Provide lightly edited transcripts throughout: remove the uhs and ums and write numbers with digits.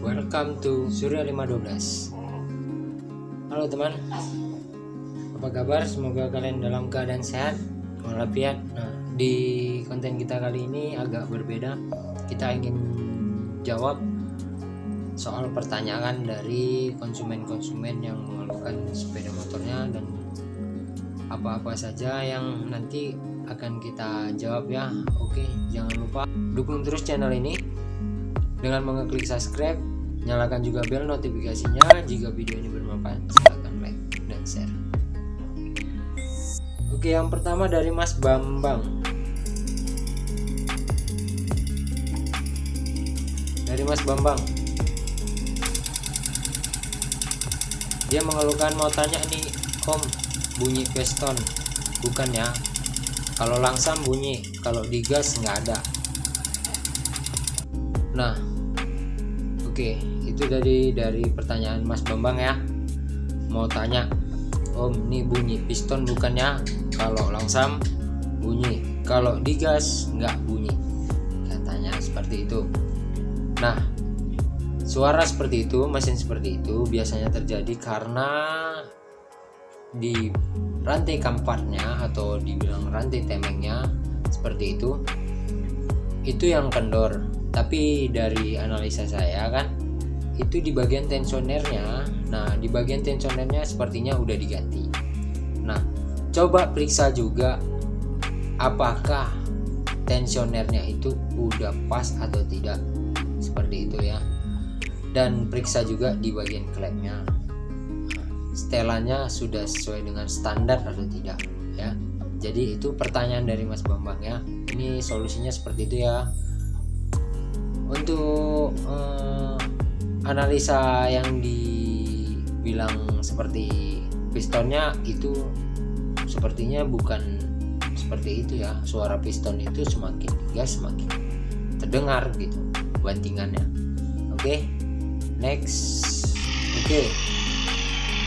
welcome to Surya 512. Halo teman, apa kabar? Semoga kalian dalam keadaan sehat walafiat. Nah, di konten kita kali ini agak berbeda. Kita ingin jawab soal pertanyaan dari konsumen-konsumen yang mengeluhkan sepeda motornya, dan apa-apa saja yang nanti akan kita jawab ya. Oke, jangan lupa dukung terus channel ini dengan mengeklik subscribe, nyalakan juga bel notifikasinya. Jika video ini bermanfaat, silahkan like dan share. Oke, yang pertama dari Mas Bambang. Dari Mas Bambang, dia mengeluhkan, mau tanya nih Om, bunyi piston bukan ya? Kalau langsam bunyi, kalau digas nggak ada. Nah, oke, itu dari pertanyaan Mas Bambang ya. Mau tanya, Om, ini bunyi piston bukan ya? Kalau langsam bunyi, kalau digas nggak bunyi, katanya seperti itu. Nah, suara seperti itu, mesin seperti itu biasanya terjadi karena di rantai kampatnya atau dibilang rantai temengnya seperti itu yang kendor. Tapi dari analisa saya kan, itu di bagian tensionernya. Nah, di bagian tensionernya sepertinya udah diganti. Nah, coba periksa juga apakah tensionernya itu udah pas atau tidak, seperti itu ya. Dan periksa juga di bagian klepnya, setelannya sudah sesuai dengan standar atau tidak ya. Jadi itu pertanyaan dari Mas Bambang ya. Ini solusinya seperti itu ya. Untuk analisa yang dibilang seperti pistonnya itu sepertinya bukan seperti itu ya. Suara piston itu semakin digas semakin terdengar gitu bantingannya. Oke, next. Oke,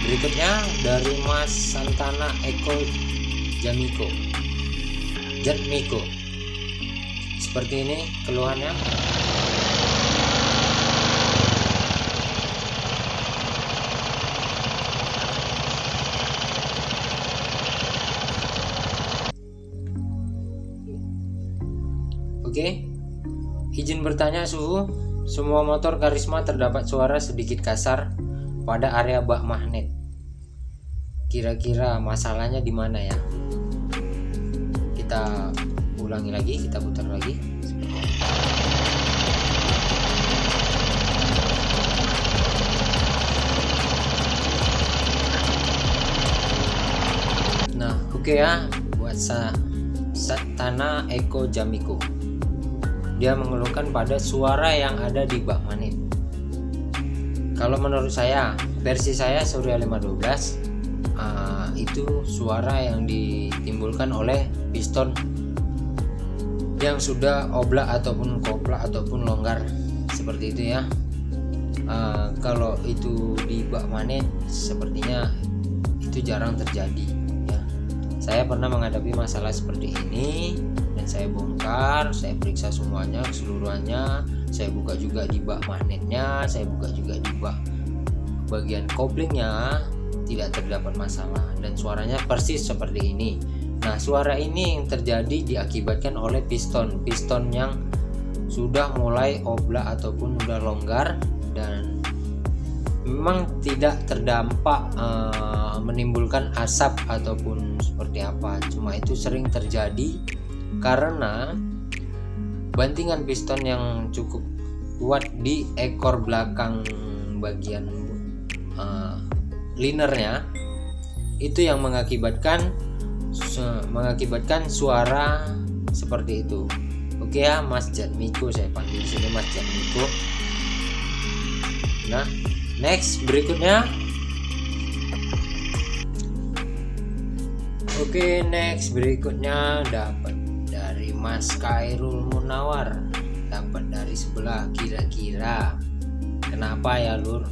berikutnya dari Mas Santana Eko Jamiko Jatmiko. Seperti ini keluhannya. Oke, izin bertanya suhu. Semua motor Karisma terdapat suara sedikit kasar pada area bak magnet. Kira-kira masalahnya di mana ya? Kita ulangi lagi, kita putar lagi. Nah, oke ya, buat Satana Eko Jamiko. Dia mengeluhkan pada suara yang ada di bak magnet. Kalau menurut saya, versi saya Surya 512, itu suara yang ditimbulkan oleh piston yang sudah oblak ataupun koplak ataupun longgar seperti itu ya. Kalau itu di bak magnet sepertinya itu jarang terjadi ya. Saya pernah menghadapi masalah seperti ini dan saya bongkar, saya periksa semuanya keseluruhannya. Saya buka juga di bak magnetnya, saya buka juga di bak bagian koplingnya, tidak terdapat masalah dan suaranya persis seperti ini. Nah, suara ini yang terjadi diakibatkan oleh piston yang sudah mulai oblak ataupun sudah longgar dan memang tidak terdampak menimbulkan asap ataupun seperti apa. Cuma itu sering terjadi karena bantingan piston yang cukup kuat di ekor belakang bagian linernya itu yang mengakibatkan suara seperti itu. Oke ya, Mas Jatmiko, saya panggil sini Mas Jatmiko. Nah, next berikutnya. Oke, next berikutnya dapat dari Mas Khairul Munawar. Dapat dari sebelah. Kira-kira kenapa ya Lur?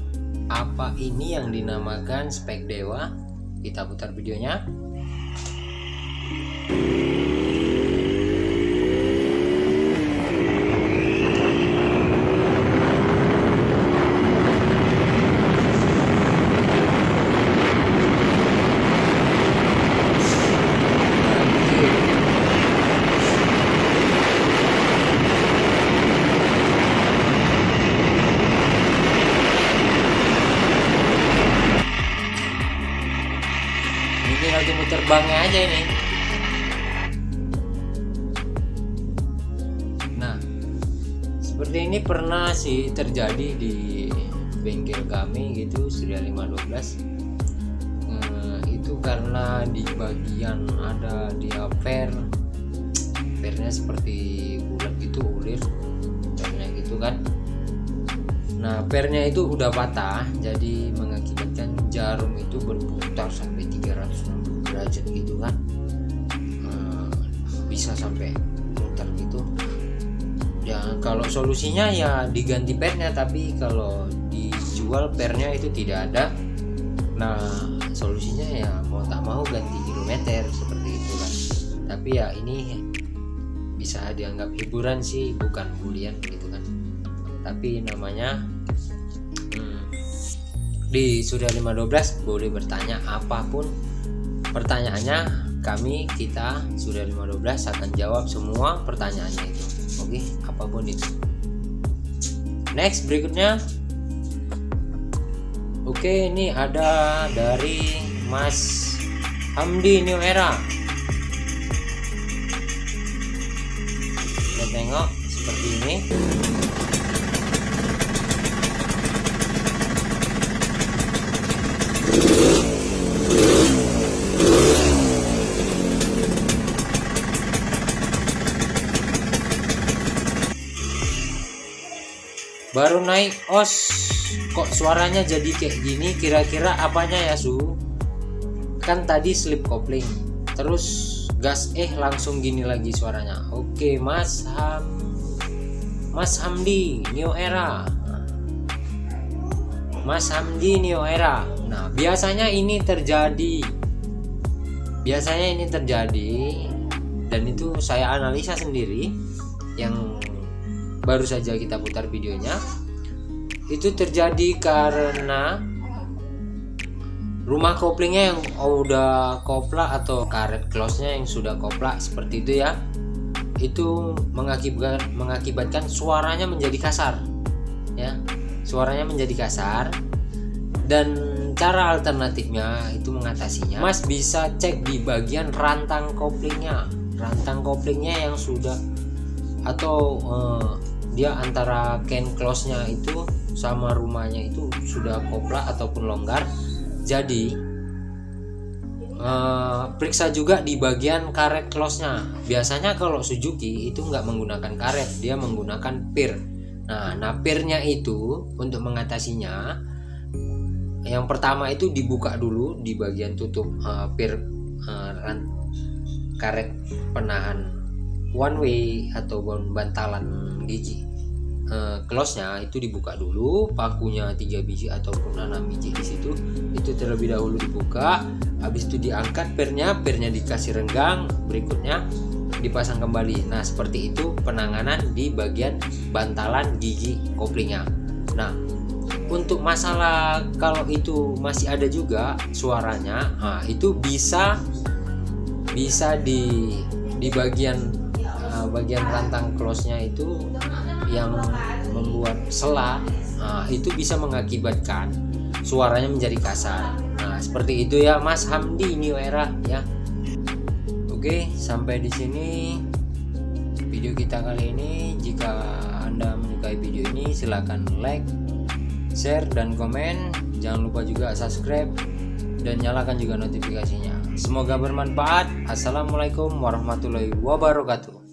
Apa ini yang dinamakan spek dewa? Kita putar videonya. gerbangnya aja ini. Nah, seperti ini pernah sih terjadi di bengkel kami gitu, Surya 512. Itu karena di bagian ada dia pernya seperti bulat gitu, ulir pernya gitu kan. Nah, pernya itu udah patah, jadi mengakibatkan jarum itu berputar sampai 360 derajat gitu kan. Bisa sampai putar gitu. Ya, kalau solusinya ya diganti pernya, tapi kalau dijual pernya itu tidak ada. Nah, solusinya ya mau tak mau ganti kilometer seperti itu kan. Tapi ya ini bisa dianggap hiburan sih, bukan bulian gitu kan. Tapi namanya di Surya 512 boleh bertanya apapun pertanyaannya, kita Surya 512 akan jawab semua pertanyaannya itu. Oke, apapun itu. Next, berikutnya. Oke, ini ada dari Mas Hamdi New Era. Kita tengok seperti ini. Baru naik os kok suaranya jadi kayak gini, kira-kira apanya ya Su? Kan tadi slip kopling, terus gas langsung gini lagi suaranya. Oke, Mas Hamdi New Era. Mas Hamdi New Era. Nah, biasanya ini terjadi dan itu saya analisa sendiri, yang baru saja kita putar videonya. Itu terjadi karena rumah koplingnya yang udah koplak atau karet close-nya yang sudah koplak seperti itu ya. Itu mengakibatkan suaranya menjadi kasar ya. Suaranya menjadi kasar. Dan cara alternatifnya itu mengatasinya, Mas bisa cek di bagian rantang koplingnya. Rantang koplingnya yang sudah atau dia antara can close-nya itu sama rumahnya itu sudah koplak ataupun longgar. Jadi periksa juga di bagian karet close-nya. Biasanya kalau Suzuki itu nggak menggunakan karet, dia menggunakan pir. Nah pirnya itu untuk mengatasinya, yang pertama itu dibuka dulu di bagian tutup pir karet penahan one way atau bantalan gigi. Close-nya itu dibuka dulu, pakunya 3 biji ataupun 6 biji di situ, itu terlebih dahulu dibuka. Habis itu diangkat pirnya dikasih renggang, berikutnya dipasang kembali. Nah, seperti itu penanganan di bagian bantalan gigi koplingnya. Nah, untuk masalah kalau itu masih ada juga suaranya, itu bisa di bagian rantang close-nya itu yang membuat selah, itu bisa mengakibatkan suaranya menjadi kasar. Nah, seperti itu ya Mas Hamdi New Era ya. Oke, sampai di sini video kita kali ini. Jika Anda menyukai video ini, silakan like, share, dan komen. Jangan lupa juga subscribe dan nyalakan juga notifikasinya. Semoga bermanfaat. Assalamualaikum warahmatullahi wabarakatuh.